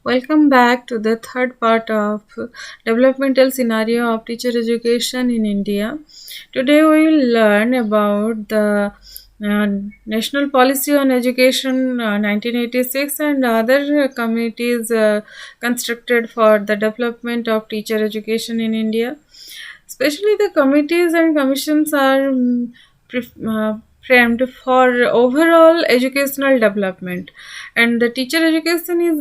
Welcome back to the third part of developmental scenario of teacher education in India. Today we will learn about the uh, National Policy on Education 1986 and other committees constructed for the development of teacher education in India. Especially the committees and commissions are framed for overall educational development, and the teacher education is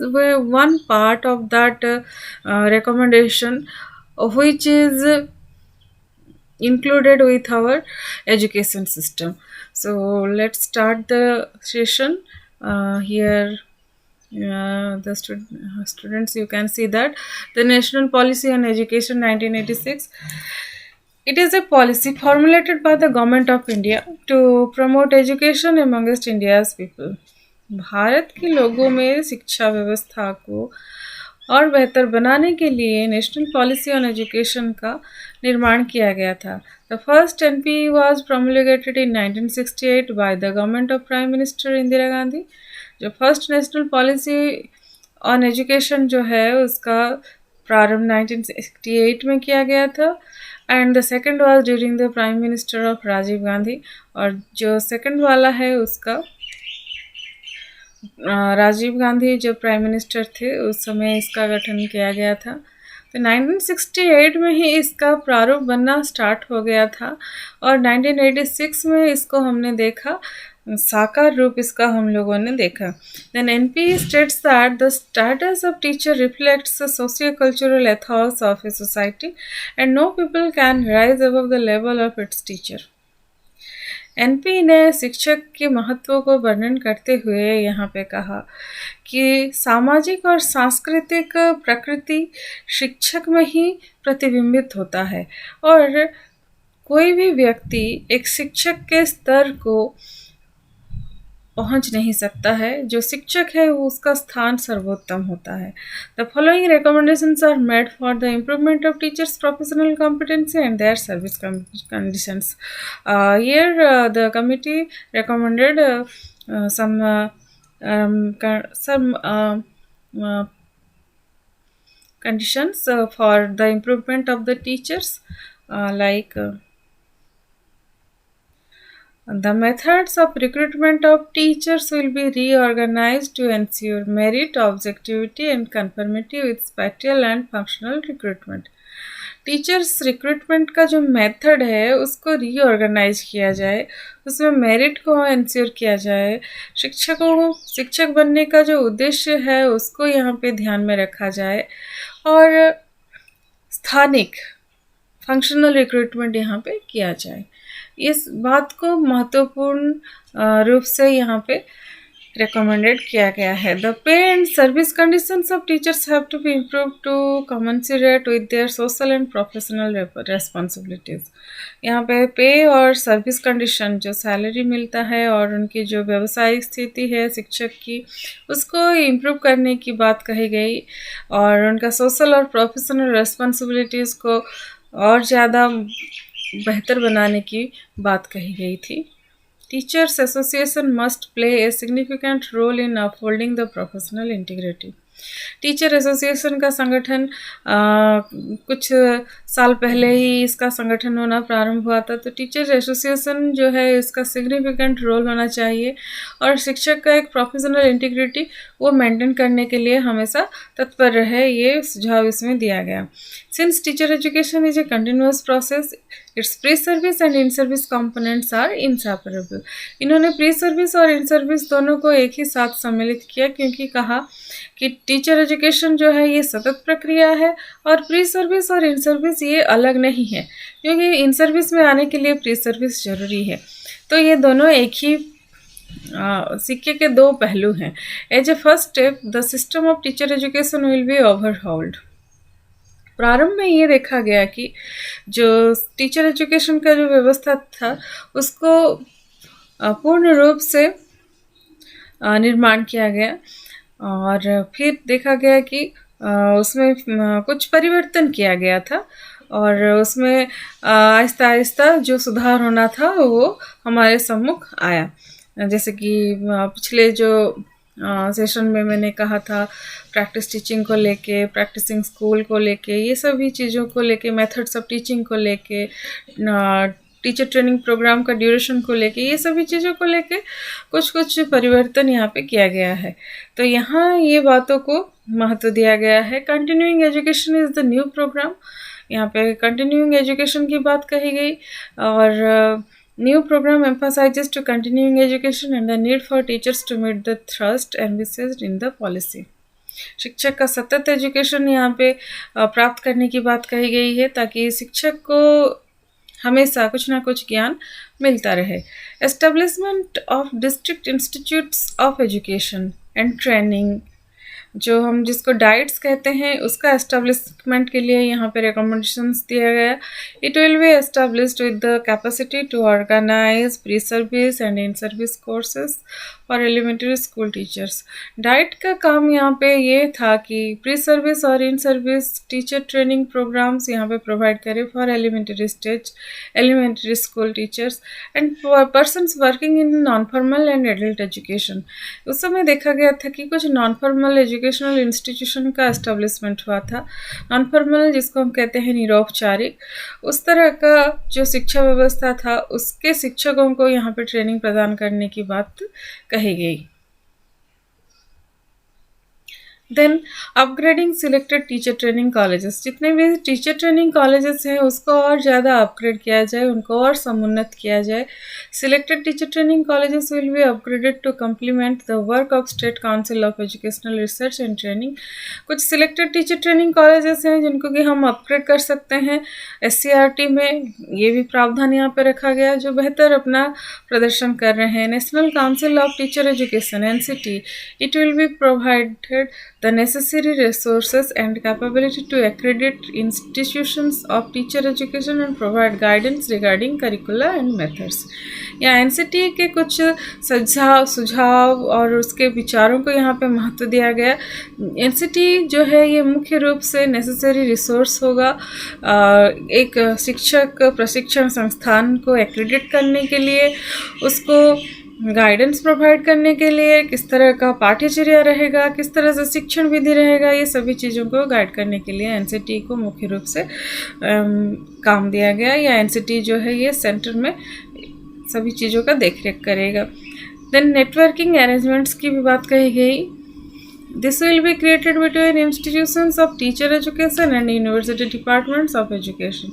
one part of that recommendation, which is included with our education system. So let's start the session. Here students, you can see that the National Policy on Education 1986, it is a policy formulated by the Government of India to promote education amongst India's people. Bharat के लोगों में शिक्षा व्यवस्था को और बेहतर बनाने के लिए नेशनल पॉलिसी ऑन एजुकेशन का निर्माण किया गया था. The first NP was promulgated in 1968 by the government of prime minister Indira Gandhi. जो first national policy on education जो है उसका प्रारंभ 1968 में किया गया था, and the second was during the prime minister of Rajiv Gandhi. और जो सेकंड वाला है उसका राजीव गांधी जब प्राइम मिनिस्टर थे उस समय इसका गठन किया गया था. तो 1968 में ही इसका प्रारूप बनना स्टार्ट हो गया था और 1986 में इसको हमने देखा, साकार रूप इसका हम लोगों ने देखा. Then NPE states that the status of teacher reflects the socio cultural ethos of a society and no people can rise above the level of its teacher. NPE ने शिक्षक के महत्व को वर्णन करते हुए यहाँ पे कहा कि सामाजिक और सांस्कृतिक प्रकृति शिक्षक में ही प्रतिबिंबित होता है और कोई भी व्यक्ति एक शिक्षक के स्तर को पहुंच नहीं सकता है. जो शिक्षक है वो उसका स्थान सर्वोत्तम होता है. The following recommendations are made for the improvement of teachers professional competency and their service conditions. Here the committee recommended some uh, conditions for the improvement of the teachers, like the methods of recruitment of teachers will be reorganized to ensure merit, objectivity, and conformity with spatial and functional recruitment. Teachers recruitment का जो method है उसको reorganise किया जाए, उसमें merit को ensure किया जाए, शिक्षकों को शिक्षक बनने का जो उद्देश्य है उसको यहाँ पे ध्यान में रखा जाए और स्थानिक फंक्शनल रिक्रूटमेंट यहाँ पे किया जाए. इस बात को महत्वपूर्ण रूप से यहाँ पे recommended किया गया है. The pay and service conditions of teachers have to be improved to commensurate with their social and professional responsibilities. यहाँ पे पे और सर्विस कंडीशन, जो सैलरी मिलता है और उनकी जो व्यवसायिक स्थिति है शिक्षक की, उसको इम्प्रूव करने की बात कही गई और उनका सोशल और प्रोफेशनल रेस्पॉन्सिबिलिटीज़ को और ज़्यादा बेहतर बनाने की बात कही गई थी. Teachers Association must play a significant role in upholding the professional integrity. Teacher association का संगठन कुछ साल पहले ही इसका संगठन होना प्रारंभ हुआ था. तो टीचर एसोसिएशन जो है इसका सिग्निफिकेंट रोल होना चाहिए और शिक्षक का एक प्रोफेशनल इंटीग्रिटी वो मेंटेन करने के लिए हमेशा तत्पर रहे, ये सुझाव इसमें दिया गया. Since teacher education is a continuous process, its pre service and in service components are inseparable. इन्होंने प्री सर्विस और इन सर्विस दोनों को एक ही साथ सम्मिलित किया क्योंकि कहा कि टीचर एजुकेशन जो है ये सतत प्रक्रिया है और प्री सर्विस और इन सर्विस ये अलग नहीं है, क्योंकि इन सर्विस में आने के लिए प्री सर्विस जरूरी है. तो ये दोनों एक ही सिक्के के दो पहलू हैं. As a first step the system of teacher education will be overhauled. प्रारंभ में ये देखा गया कि जो टीचर एजुकेशन का जो व्यवस्था था उसको पूर्ण रूप से निर्माण किया गया और फिर देखा गया कि उसमें कुछ परिवर्तन किया गया था और उसमें आहिस्ता आहिस्ता जो सुधार होना था वो हमारे सम्मुख आया. जैसे कि पिछले जो सेशन में मैंने कहा था, प्रैक्टिस टीचिंग को लेके, प्रैक्टिसिंग स्कूल को लेके, ये सभी चीज़ों को लेके, मेथड्स ऑफ टीचिंग को लेके, टीचर ट्रेनिंग प्रोग्राम का ड्यूरेशन को लेके, ये सभी चीज़ों को लेके कुछ कुछ परिवर्तन यहाँ पे किया गया है। तो यहाँ ये बातों को महत्व दिया गया है। Continuing education is the new programme, यहाँ पे कंटिन्यूइंग एजुकेशन की बात कही गई। और new programme emphasizes to continuing education and the need for teachers to meet the thrust envisaged in the policy। शिक्षक का सतत एजुकेशन यहाँ पे प्राप्त करने की बात कही गई है, ताकि शिक्षक को हमेशा कुछ ना कुछ ज्ञान मिलता रहे। Establishment of district institutes of education and training, जो हम जिसको डाइट्स कहते हैं, उसका एस्टेब्लिशमेंट के लिए यहाँ पे रिकमेंडेशंस दिया गया। It will be established with the capacity to organise pre service and in service courses for elementary school teachers. DIET का काम यहाँ पे ये था कि प्री सर्विस और in service teacher training programmes यहाँ पे प्रोवाइड करें for elementary stage elementary school teachers and persons working in non formal and adult education. उस समय देखा गया था कि कुछ नॉन फॉर्मल एजुकेशनल इंस्टीट्यूशन का एस्टेब्लिशमेंट हुआ था। नॉन फॉर्मल जिसको हम कहते हैं निरौपचारिक, उस तरह का जो शिक्षा व्यवस्था था, उसके शिक्षकों को यहाँ पे ट्रेनिंग प्रदान करने की बात कही गई। Then upgrading selected teacher training colleges, जितने भी टीचर ट्रेनिंग कॉलेजेस हैं उसको और ज़्यादा अपग्रेड किया जाए, उनको और समुन्नत किया जाए। Selected teacher training colleges will be upgraded to complement the work of state council of educational research and training. कुछ सिलेक्टेड टीचर ट्रेनिंग कॉलेजेस हैं जिनको कि हम अपग्रेड कर सकते हैं। SCRT में ये भी प्रावधान यहाँ पर रखा गया, जो बेहतर अपना प्रदर्शन कर रहे हैं। National council of teacher education NCT, it will be provided the necessary resources and capability to accredit institutions of teacher education and provide guidance regarding curricula and methods। या NCT के कुछ सुझाव और उसके विचारों को यहाँ पे महत्व दिया गया। NCT जो है ये मुख्य रूप से नेसेसरी रिसोर्स होगा एक शिक्षक प्रशिक्षण संस्थान को एक्रेडिट करने के लिए, उसको गाइडेंस प्रोवाइड करने के लिए, किस तरह का पाठ्यचर्या रहेगा, किस तरह से शिक्षण विधि रहेगा, ये सभी चीज़ों को गाइड करने के लिए NCT को मुख्य रूप से काम दिया गया। या NCT जो है ये सेंटर में सभी चीज़ों का देखरेख करेगा। देन नेटवर्किंग अरेंजमेंट्स की भी बात कही गई। This will be created between institutions of teacher education and university departments of education.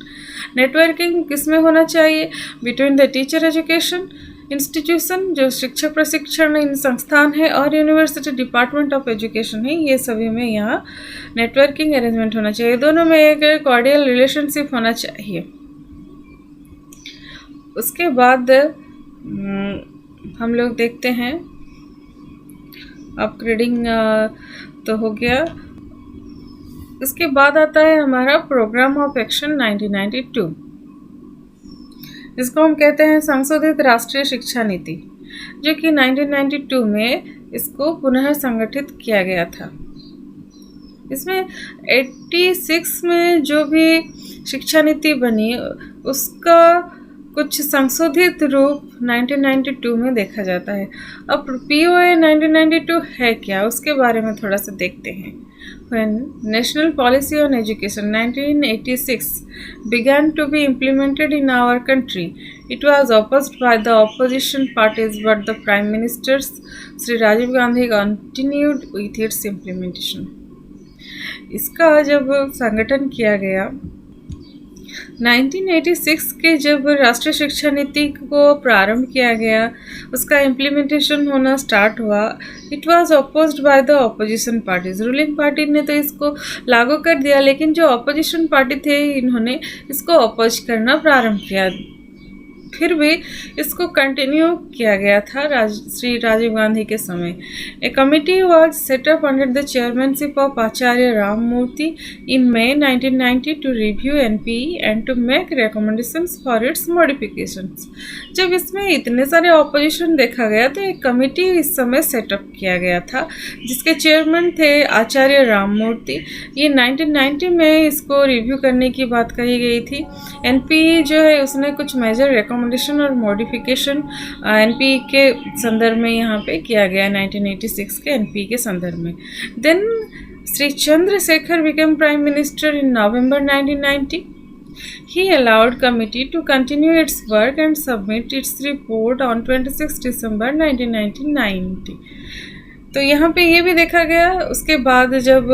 Networking किस में होना चाहिए? Between the teacher education institution, जो शिक्षक प्रशिक्षण संस्थान है, और यूनिवर्सिटी डिपार्टमेंट ऑफ एजुकेशन है, ये सभी में यहाँ नेटवर्किंग अरेंजमेंट होना चाहिए। दोनों में एक कॉर्डियल रिलेशनशिप होना चाहिए। उसके बाद हम लोग देखते हैं अपग्रेडिंग तो हो गया। इसके बाद आता है हमारा प्रोग्राम ऑफ एक्शन 1992, जिसको हम कहते हैं संशोधित राष्ट्रीय शिक्षा नीति, जो कि 1992 में इसको पुनः संगठित किया गया था। इसमें 86 में जो भी शिक्षा नीति बनी उसका कुछ संशोधित रूप 1992 में देखा जाता है। अब POA 1992 है क्या, उसके बारे में थोड़ा सा देखते हैं। When National Policy on Education 1986 began to be implemented in our country, it was opposed by the opposition parties, but the Prime Minister Sri Rajiv Gandhi continued with its implementation। इसका जब संगठन किया गया 1986 के जब राष्ट्रीय शिक्षा नीति को प्रारंभ किया गया, उसका इम्प्लीमेंटेशन होना स्टार्ट हुआ, it was opposed by the opposition parties. Ruling party ने तो इसको लागू कर दिया, लेकिन जो ऑपोजिशन पार्टी थे इन्होंने इसको अपोज करना प्रारंभ किया। फिर भी इसको कंटिन्यू किया गया था श्री राजीव गांधी के समय। A committee was set up under the chairmanship of Acharya Ramamurti in May 1990 to review NPE and to make recommendations for its modifications. जब इसमें इतने सारे ऑपोजिशन देखा गया तो एक कमिटी इस समय सेटअप किया गया था, जिसके चेयरमैन थे आचार्य राम मूर्ति। ये 1990 में इसको रिव्यू करने की बात कही गई थी। NPE जो है उसने कुछ मेजर रिकमेंडेशन और मॉडिफिकेशन एनपीई के संदर्भ में यहाँ पे किया गया 1986 के एनपीई के संदर्भ में. Then Sri Chandrasekhar became Prime Minister in November 1990. He allowed committee to continue its work and submit its report on 26 December 1990. तो यहाँ पे ये भी देखा गया उसके बाद जब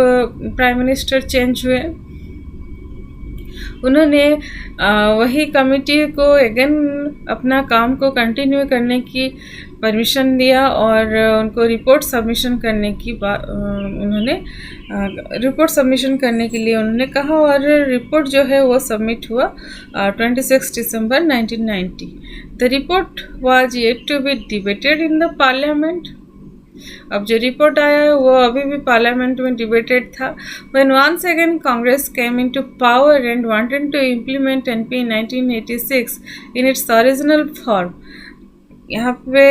प्राइम मिनिस्टर चेंज हुए उन्होंने वही कमिटी को अगेन अपना काम को कंटिन्यू करने की परमिशन दिया और उनको रिपोर्ट सबमिशन करने की उन्होंने रिपोर्ट सबमिशन करने के लिए उन्होंने कहा और रिपोर्ट जो है वो सबमिट हुआ 26 दिसंबर 1990. The report was yet to be debated in the parliament. अब जो रिपोर्ट आया है वो अभी भी पार्लियामेंट में डिबेटेड था. When once again Congress came into power and wanted to implement NPE 1986 in its original form. यहाँ पे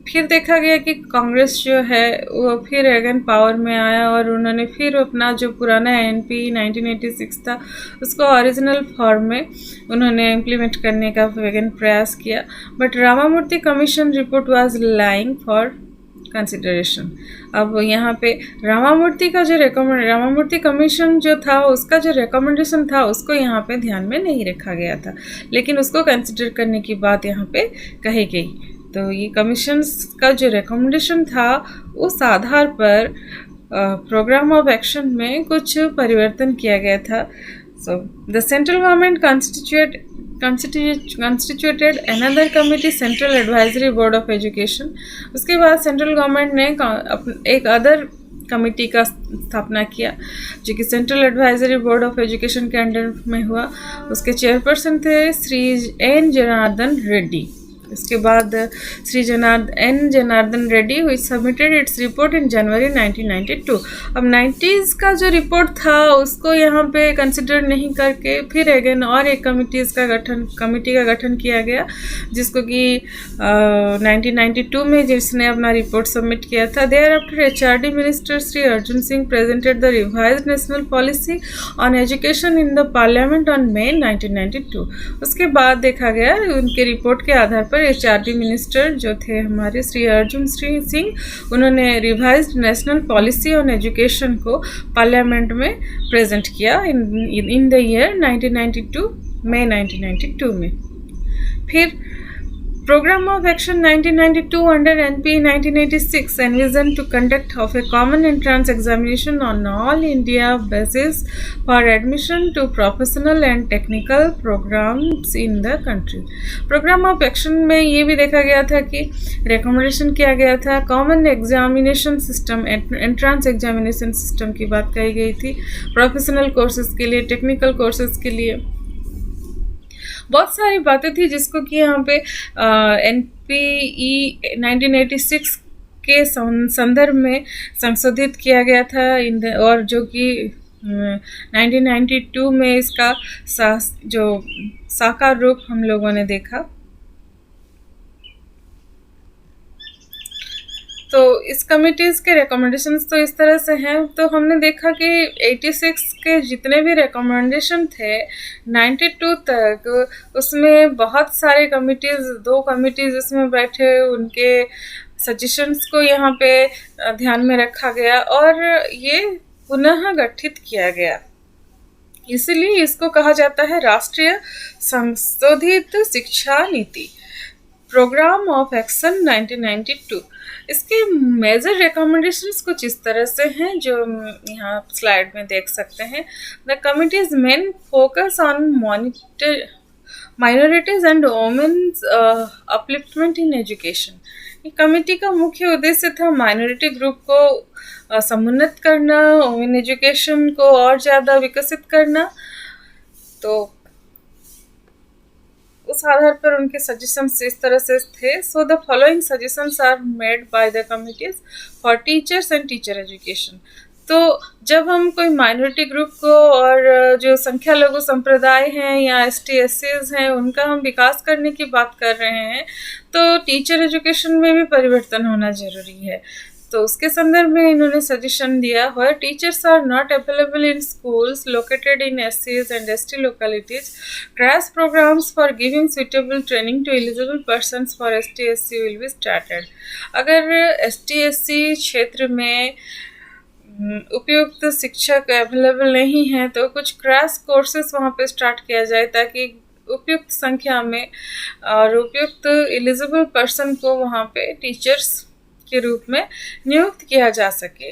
फिर देखा गया कि कांग्रेस जो है वो फिर अगेन पावर में आया और उन्होंने फिर अपना जो पुराना एनपी 1986 था उसको ओरिजिनल फॉर्म में उन्होंने इम्प्लीमेंट करने का अगेन प्रयास किया. But Ramamurthy commission report was lying for consideration. अब यहाँ पे रामामूर्ति कमीशन जो था उसका जो रिकमेंडेशन था उसको यहाँ पे ध्यान में नहीं रखा गया था, लेकिन उसको कंसिडर करने की बात यहाँ पे कही गई. तो ये कमीशन का जो रिकमेंडेशन था उस आधार पर प्रोग्राम ऑफ एक्शन में कुछ परिवर्तन किया गया था. So the central government constituted another committee, Central Advisory Board of Education. उसके बाद सेंट्रल गवर्नमेंट ने एक अदर कमिटी का स्थापना किया जो कि central advisory board of education के अंडर में हुआ. उसके चेयरपर्सन थे श्री एन जनार्दन रेड्डी. इसके बाद श्री जनार्दन रेड्डी हुई सबमिटेड इट्स रिपोर्ट इन जनवरी 1992. अब 90s का जो रिपोर्ट था उसको यहाँ पे कंसिडर नहीं करके फिर अगेन और एक कमिटी का गठन किया गया जिसको कि 1992 में जिसने अपना रिपोर्ट सबमिट किया था. Thereafter HRD minister Shri Arjun Singh presented the revised national policy on education in the parliament on May 1992. उसके बाद देखा गया उनके रिपोर्ट के आधार पर एचआरडी मिनिस्टर जो थे हमारे श्री अर्जुन सिंह उन्होंने revised national policy on education को पार्लियामेंट में प्रेजेंट किया इन द ईयर 1992 मई 1992 में. फिर Program of Action 1992 under NP 1986 envisioned to conduct of a common entrance examination on all India basis for admission to professional and technical programs in the country. Program of Action में ये भी देखा गया था कि recommendation किया गया था common examination system, entrance examination system की बात कही गई थी professional courses के लिए, technical courses के लिए. बहुत सारी बातें थी जिसको कि यहाँ पे एनपीई 1986 के संदर्भ में संशोधित किया गया था और जो कि 1992 में इसका जो साकार रूप हम लोगों ने देखा. तो इस कमिटीज़ के रिकमेंडेशंस तो इस तरह से हैं. तो हमने देखा कि 86 के जितने भी रिकमेंडेशन थे 92 तक उसमें बहुत सारे दो कमिटीज़ इसमें बैठे उनके सजेशंस को यहाँ पे ध्यान में रखा गया और ये पुनः गठित किया गया. इसलिए इसको कहा जाता है राष्ट्रीय संशोधित शिक्षा नीति, प्रोग्राम ऑफ एक्शन 1992. इसके मेजर रिकमेंडेशंस कुछ इस तरह से हैं जो यहाँ स्लाइड में देख सकते हैं. The committees main focus on minorities and women's upliftment in education. ये कमिटी का मुख्य उद्देश्य था माइनॉरिटी ग्रुप को समुन्नत करना, वुमेन एजुकेशन को और ज़्यादा विकसित करना. तो उस आधार पर उनके सजेशंस इस तरह से थे. So the following suggestions are made by the committees for teachers and teacher education. तो जब हम कोई माइनॉरिटी ग्रुप को और जो संख्या लघु संप्रदाय हैं या ST/SCs हैं उनका हम विकास करने की बात कर रहे हैं तो टीचर एजुकेशन में भी परिवर्तन होना ज़रूरी है. तो उसके संदर्भ में इन्होंने सजेशन दिया, where teachers are not available in schools located in SCs and ST localities, crash programmes for giving suitable training to eligible persons for ST SC will be started. अगर ST SC क्षेत्र में उपयुक्त शिक्षक available नहीं है तो कुछ crash courses वहाँ पे स्टार्ट किया जाए, ताकि उपयुक्त संख्या में और उपयुक्त एलिजिबल पर्सन को वहाँ पे टीचर्स के रूप में नियुक्त किया जा सके।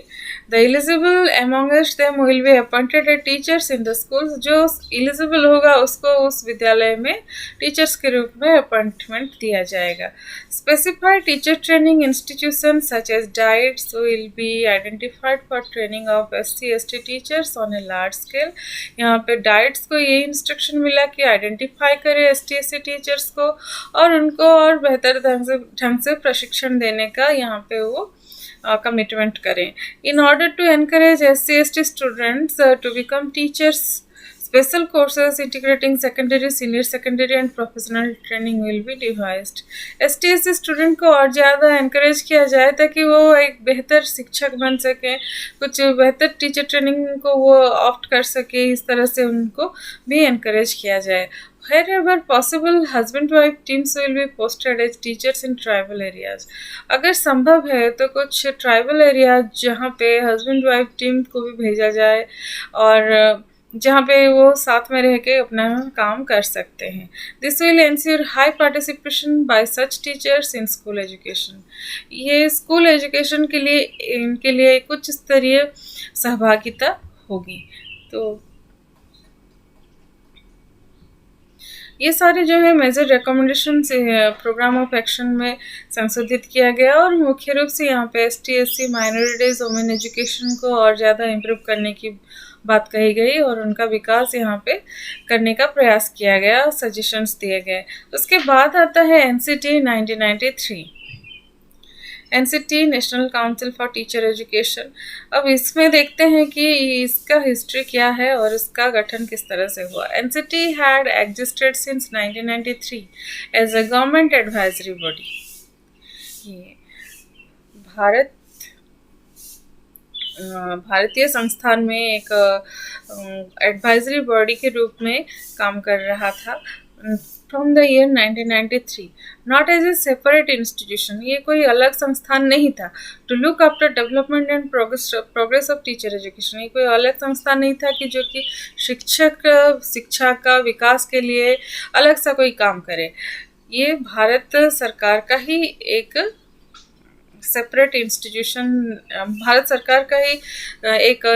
The eligible amongst them will be appointed as teachers in the schools, जो एलिजिबल होगा उसको उस विद्यालय में टीचर्स के रूप में अपॉइंटमेंट दिया जाएगा। Specified teacher training institution such as DIETs will be identified for training of SC ST teachers on a large scale. यहाँ पे डाइट्स को ये इंस्ट्रक्शन मिला कि आइडेंटिफाई करे ST SC टीचर्स को और उनको और बेहतर ढंग से प्रशिक्षण देने का यहाँ पे वो कमिटमेंट करें। In order to encourage SC ST students to become teachers, special courses integrating secondary, senior secondary and professional training will be devised। ST SC student को और ज़्यादा encourage किया जाए ताकि वो एक बेहतर शिक्षक बन सके, कुछ बेहतर टीचर ट्रेनिंग को वो ऑप्ट कर सके, इस तरह से उनको भी encourage किया जाए। Wherever possible, husband-wife teams will be posted as teachers in tribal areas। अगर संभव है तो कुछ ट्राइबल एरिया जहाँ पे हस्बैंड वाइफ टीम को भी भेजा जाए और जहाँ पे वो साथ में रह के अपना काम कर सकते हैं। This will ensure high participation bye such teachers in school education. ये स्कूल एजुकेशन के लिए इनके लिए कुछ स्तरीय सहभागिता होगी। तो ये सारे जो है major recommendation programme of action में संशोधित किया गया और मुख्य रूप से यहाँ पे ST SC minorities women education को और ज़्यादा इम्प्रूव करने की बात कही गई और उनका विकास यहाँ पे करने का प्रयास किया गया, सजेशंस दिए गए। उसके बाद आता है NCT 1993, NCT national council for teacher education. अब इसमें देखते हैं कि इसका हिस्ट्री क्या है और इसका गठन किस तरह से हुआ। NCT had existed since 1993 as a government advisory body. ये भारतीय संस्थान में एक एडवाइजरी बॉडी के रूप में काम कर रहा था from the year 1993, not as a separate institution. ये कोई अलग संस्थान नहीं था। To look after development and progress of teacher education, ये कोई अलग संस्थान नहीं था कि जो कि शिक्षा का विकास के लिए अलग सा कोई काम करे। ये भारत सरकार का ही एक सेपरेट इंस्टीट्यूशन, भारत सरकार का ही एक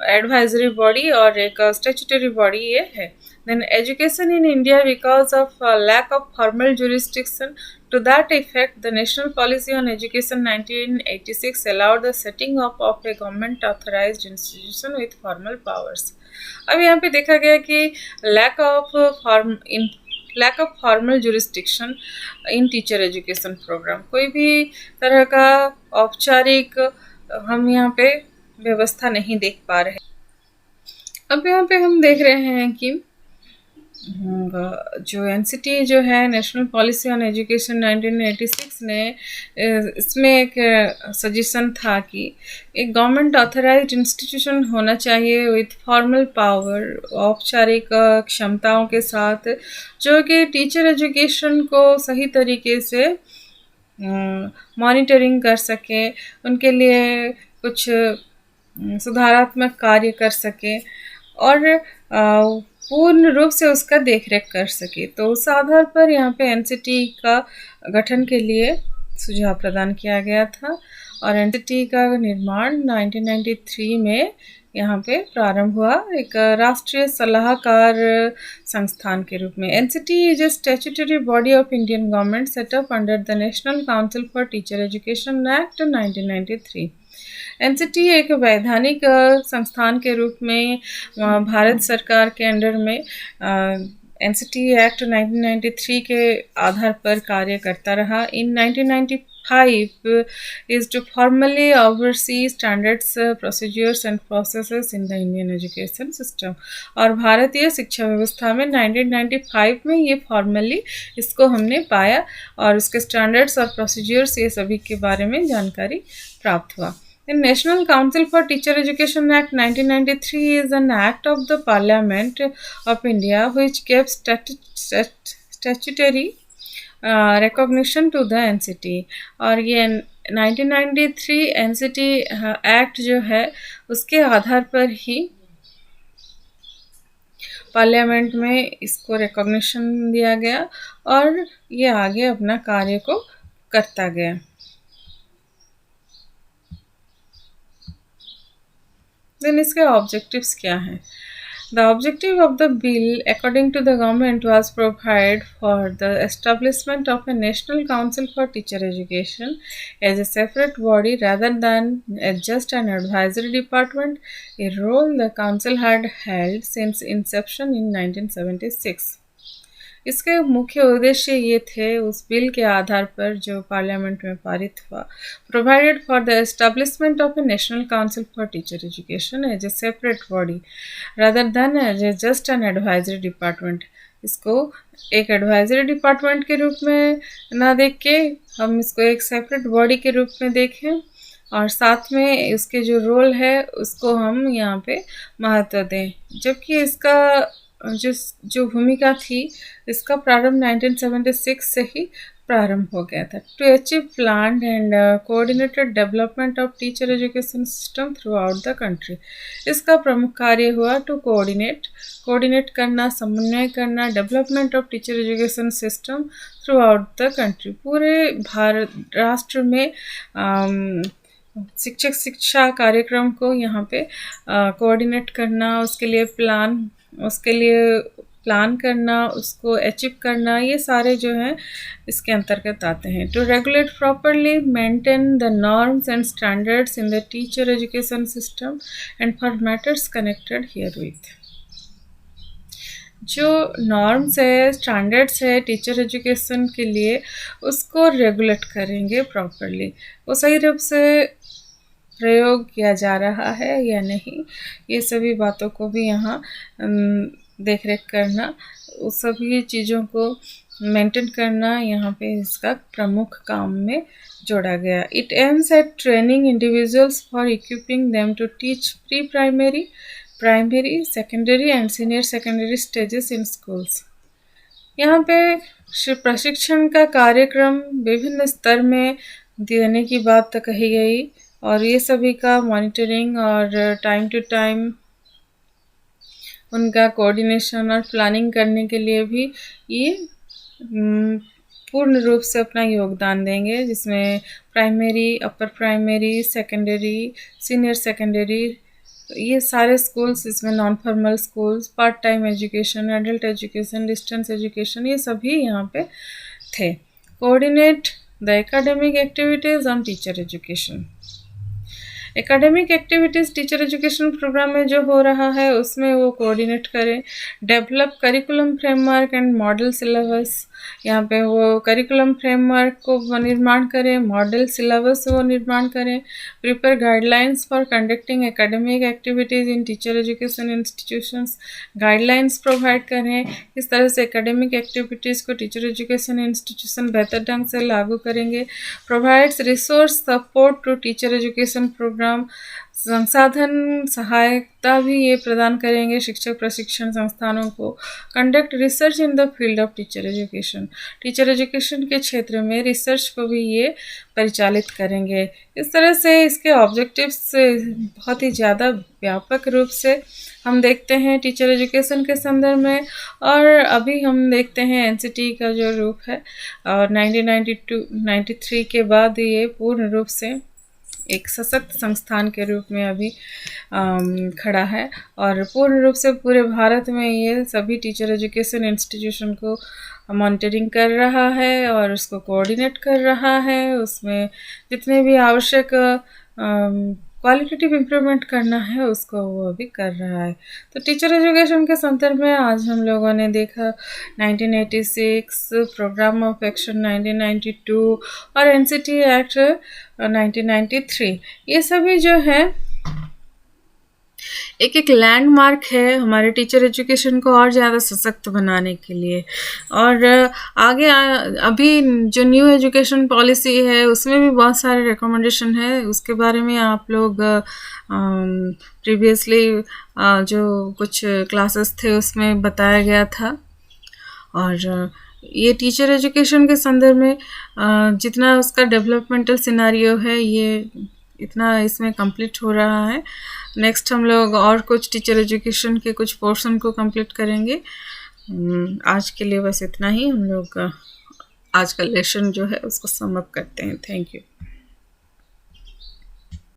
एडवाइजरी बॉडी और एक स्टैट्यूटरी बॉडी ये है। Then education in India because of lack of formal jurisdiction, to that effect the national policy on education 1986 allowed the setting up of a government authorized institution with formal powers। अब यहाँ पे देखा गया कि lack of formal jurisdiction in teacher education program, कोई भी तरह का औपचारिक हम यहाँ पे व्यवस्था नहीं देख पा रहे। अब यहाँ पे हम देख रहे हैं कि जो NCT जो है नेशनल पॉलिसी ऑन एजुकेशन 1986 ने इसमें एक सजेशन था कि एक गवर्नमेंट ऑथराइज्ड इंस्टीट्यूशन होना चाहिए विथ फॉर्मल पावर, औपचारिक क्षमताओं के साथ, जो कि टीचर एजुकेशन को सही तरीके से मॉनिटरिंग कर सके, उनके लिए कुछ सुधारात्मक कार्य कर सके और पूर्ण रूप से उसका देखरेख कर सके। तो उस आधार पर यहाँ पे NCT का गठन के लिए सुझाव प्रदान किया गया था और NCT का निर्माण 1993 में यहाँ पे प्रारंभ हुआ एक राष्ट्रीय सलाहकार संस्थान के रूप में। NCT is a statutory body of Indian government setup under the national council for teacher education act 1993। NCT एक वैधानिक संस्थान के रूप में भारत सरकार के अंडर में NCT एक्ट 1993 के आधार पर कार्य करता रहा। इन 1995 5 is to formally oversee standards, procedures and processes in the Indian education system. और भारतीय शिक्षा व्यवस्था में 1995 में ये फॉर्मली इसको हमने पाया और उसके स्टैंडर्ड्स और प्रोसीजर्स ये सभी के बारे में जानकारी प्राप्त हुआ. The National Council for Teacher Education Act 1993 is an act of the Parliament of India which gave statutory recognition to the NCT. और ये 1993 NCT एक्ट जो है उसके आधार पर ही पार्लियामेंट में इसको रिकॉग्निशन दिया गया और ये आगे अपना कार्य को करता गया. देन इसके ऑब्जेक्टिव्स क्या हैं? The objective of the bill, according to the government, was provide for the establishment of a National Council for Teacher Education as a separate body rather than just an advisory department, a role the council had held since inception in 1976. इसके मुख्य उद्देश्य ये थे उस bill के आधार पर जो parliament में पारित हुआ. Provided for the establishment of a national council for teacher education as a separate body rather than as a just an advisory department. इसको एक एडवाइजरी डिपार्टमेंट के रूप में ना देख के हम इसको एक सेपरेट बॉडी के रूप में देखें और साथ में इसके जो रोल है उसको हम यहाँ पे महत्व दें. जबकि इसका जो भूमिका थी इसका प्रारंभ 1976 से ही प्रारंभ हो गया था. To achieve planned and coordinated development of teacher education system throughout the country. इसका प्रमुख कार्य हुआ टू कोऑर्डिनेट करना, समन्वय करना development of teacher education system throughout the country. पूरे भारत राष्ट्र में शिक्षक शिक्षा कार्यक्रम को यहाँ पे कोऑर्डिनेट करना, उसके लिए प्लान करना, उसको अचीव करना, ये सारे जो हैं इसके अंतर्गत आते हैं. To regulate properly maintain the norms and standards in the teacher education system and for matters connected herewith. जो नॉर्म्स है, स्टैंडर्ड्स है टीचर एजुकेशन के लिए, उसको रेगुलेट करेंगे प्रॉपरली. वो सही रूप से प्रयोग किया जा रहा है या नहीं, ये सभी बातों को भी यहाँ देख रेख करना, उस सभी चीज़ों को मेंटेन करना यहाँ पे इसका प्रमुख काम में जोड़ा गया. It aims at training individuals for equipping them to teach pre primary, secondary and senior secondary stages in schools. यहाँ पे प्रशिक्षण का कार्यक्रम विभिन्न स्तर में देने की बात तो कही गई और ये सभी का मॉनिटरिंग और टाइम टू टाइम उनका कोऑर्डिनेशन और प्लानिंग करने के लिए भी ये पूर्ण रूप से अपना योगदान देंगे, जिसमें primary, upper primary, secondary, senior secondary, ये सारे स्कूल्स, इसमें non formal schools, part time education, adult education, distance education, ये सभी यहाँ पे थे. Coordinate the academic activities on teacher education. Academic activities teacher education programme में जो हो रहा है उसमें वो कोऑर्डिनेट करें. Develop curriculum framework and model syllabus. यहाँ पे वो करिकुलम फ्रेमवर्क को निर्माण करें, मॉडल सिलेबस वो निर्माण करें. Prepare guidelines for conducting academic activities in teacher education institutions. Guidelines provide करें किस तरह से एकेडमिक एक्टिविटीज़ को टीचर एजुकेशन इंस्टीट्यूशन बेहतर ढंग से लागू करेंगे. Provides resource support to teacher education programme. संसाधन सहायता भी ये प्रदान करेंगे शिक्षक प्रशिक्षण संस्थानों को. Conduct research in the field of teacher education. Teacher education के क्षेत्र में रिसर्च को भी ये परिचालित करेंगे. इस तरह से इसके ऑब्जेक्टिव्स बहुत ही ज़्यादा व्यापक रूप से हम देखते हैं टीचर एजुकेशन के संदर्भ में. और अभी हम देखते हैं एनसीटी का जो रूप है और 1993 के बाद ये पूर्ण रूप से एक सशक्त संस्थान के रूप में अभी खड़ा है और पूर्ण रूप से पूरे भारत में ये सभी टीचर एजुकेशन इंस्टीट्यूशन को मॉनिटरिंग कर रहा है और उसको कोऑर्डिनेट कर रहा है. उसमें जितने भी आवश्यक क्वालिटेटिव इम्प्रूवमेंट करना है उसको वो अभी कर रहा है। तो टीचर एजुकेशन के संदर्भ में आज हम लोगों ने देखा 1986, प्रोग्राम ऑफ एक्शन 1992 और एनसीटी एक्ट 1993। ये सभी जो है एक एक लैंडमार्क है हमारे टीचर एजुकेशन को और ज़्यादा सशक्त बनाने के लिए। और आगे अभी जो न्यू एजुकेशन पॉलिसी है उसमें भी बहुत सारे रिकमेंडेशन है, उसके बारे में आप लोग प्रीवियसली जो कुछ क्लासेस थे उसमें बताया गया था। और ये टीचर एजुकेशन के संदर्भ में जितना उसका डेवलपमेंटल सिनारियो है ये इतना इसमें कंप्लीट हो रहा है। नेक्स्ट हम लोग और कुछ टीचर एजुकेशन के कुछ पोर्शन को कंप्लीट करेंगे। आज के लिए बस इतना ही। हम लोग आज का लेसन जो है उसको सम अप करते हैं। Thank you.